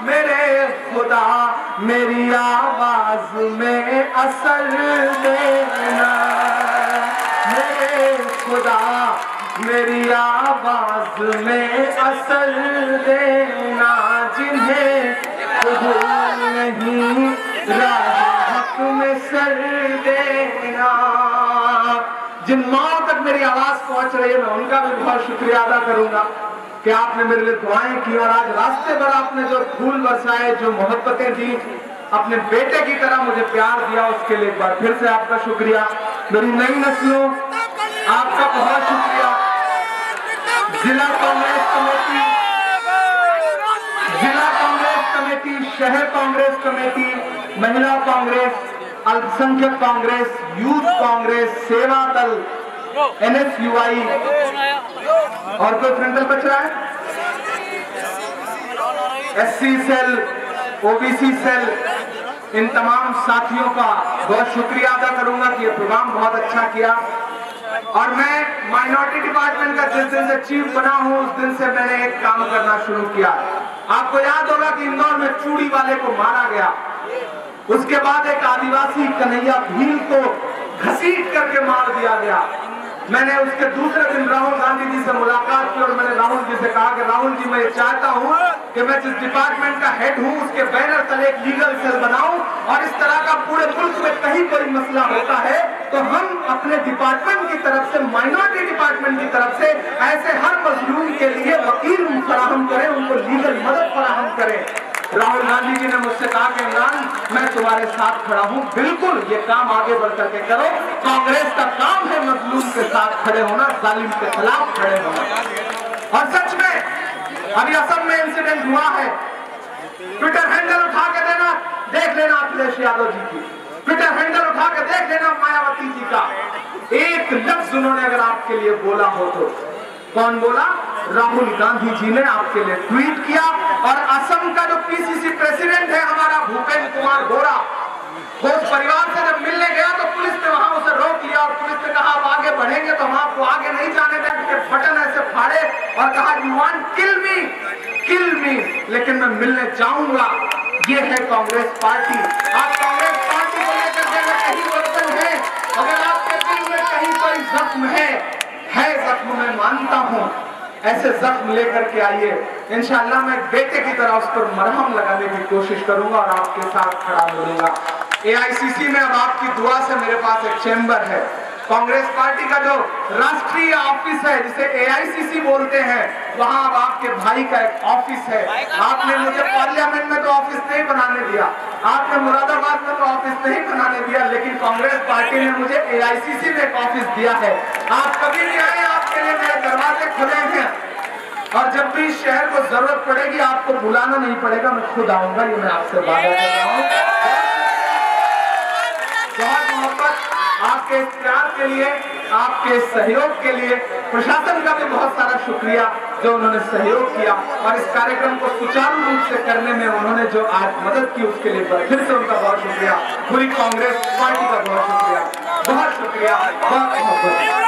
मेरे खुदा मेरी आवाज में असर देना, मेरे खुदा मेरी आवाज में असर देना। जिन्हें कबूल नहीं राहे हक में सर देना। जिन माओं तक मेरी आवाज पहुंच रही है, मैं उनका भी बहुत शुक्रिया अदा करूंगा कि आपने मेरे लिए दुआएं की और आज रास्ते पर आपने जो फूल बरसाए, जो मोहब्बतें दी, अपने बेटे की तरह मुझे प्यार दिया, उसके लिए एक बार फिर से आपका शुक्रिया। मेरी नई नस्लों आपका बहुत शुक्रिया। जिला कांग्रेस कमेटी, जिला कांग्रेस कमेटी, शहर कांग्रेस कमेटी, महिला कांग्रेस, अल्पसंख्यक कांग्रेस, यूथ कांग्रेस, सेवा दल, NSUI और कोई फ्रंटल बच रहा है, SC सेल, OBC सेल, इन तमाम साथियों का बहुत शुक्रिया अदा करूंगा कि ये प्रोग्राम बहुत अच्छा किया। और मैं माइनॉरिटी डिपार्टमेंट का जिस दिन से चीफ बना हूं, उस दिन से मैंने एक काम करना शुरू किया। आपको याद होगा कि इंदौर में चूड़ी वाले को मारा गया, उसके बाद एक आदिवासी कन्हैया भील को घसीट करके मार दिया गया। मैंने उसके दूसरे दिन राहुल गांधी जी से मुलाकात की और मैंने राहुल जी से कहा कि राहुल जी, मैं चाहता हूं कि मैं जिस डिपार्टमेंट का हेड हूं उसके बैनर तले एक लीगल सेल बनाऊं, और इस तरह का पूरे मुल्क में कहीं कोई मसला होता है तो हम अपने डिपार्टमेंट की तरफ से, माइनॉरिटी डिपार्टमेंट की तरफ से ऐसे हर मजलूम के लिए वकील फराहम करें, उनको लीगल मदद फराहम करें। राहुल गांधी जी ने मुझसे कहा कि इमरान, मैं तुम्हारे साथ खड़ा हूं, बिल्कुल ये काम आगे बढ़ करके करो। कांग्रेस का काम है मजलूम के साथ खड़े होना, जालिम के खिलाफ खड़े होना। और सच में अभी असम में इंसिडेंट हुआ है, ट्विटर हैंडल उठा के देना, देख लेना अखिलेश यादव जी की, ट्विटर हैंडल उठा के देख लेना मायावती जी का। एक लफ्ज उन्होंने अगर आपके लिए बोला हो तो कौन बोला? राहुल गांधी जी ने आपके लिए ट्वीट किया। और असम का जो PCC प्रेसिडेंट है हमारा भूपेंद्र कुमार बोरा, वो उस परिवार से जब मिलने गया तो पुलिस ने वहां उसे रोक लिया और पुलिस ने कहा आप आगे बढ़ेंगे तो हम आपको आगे नहीं जाने देंगे। बटन ऐसे फाड़े और कहा यू वांट किल मी, लेकिन मैं मिलने जाऊंगा। ये है कांग्रेस पार्टी। आप कांग्रेस पार्टी को लेकर के कहीं वर्तन है, अगर आपके दिल में कहीं कोई जख्म है जख्म, मैं मानता हूं, ऐसे जख्म लेकर के आइए, इंशाअल्लाह मैं बेटे की तरह उस पर मरहम लगाने की कोशिश करूंगा और आपके साथ खड़ा मिलूंगा। AICC में अब आपकी दुआ से मेरे पास एक चैम्बर है। कांग्रेस पार्टी का जो राष्ट्रीय ऑफिस है जिसे AICC बोलते हैं, वहां अब आपके भाई का एक ऑफिस है। आपने मुझे पार्लियामेंट में तो ऑफिस नहीं बनाने दिया, आपने मुरादाबाद में तो ऑफिस नहीं बनाने दिया, लेकिन कांग्रेस पार्टी ने मुझे AICC में एक ऑफिस दिया है। आप कभी भी आए, आपके लिए मेरे दरवाजे खुले हैं। और जब भी इस शहर को जरूरत पड़ेगी आपको बुलाना नहीं पड़ेगा, मैं खुद आऊंगा, ये मैं आपसे वादा कर रहा हूँ। बहुत मोहब्बत आपके इस प्यार के लिए, आपके सहयोग के लिए। प्रशासन का भी बहुत सारा शुक्रिया जो उन्होंने सहयोग किया और इस कार्यक्रम को सुचारू रूप से करने में उन्होंने जो आज मदद की उसके लिए फिर से उनका बहुत शुक्रिया। पूरी कांग्रेस पार्टी का बहुत शुक्रिया, बहुत शुक्रिया, बहुत मोहब्बत।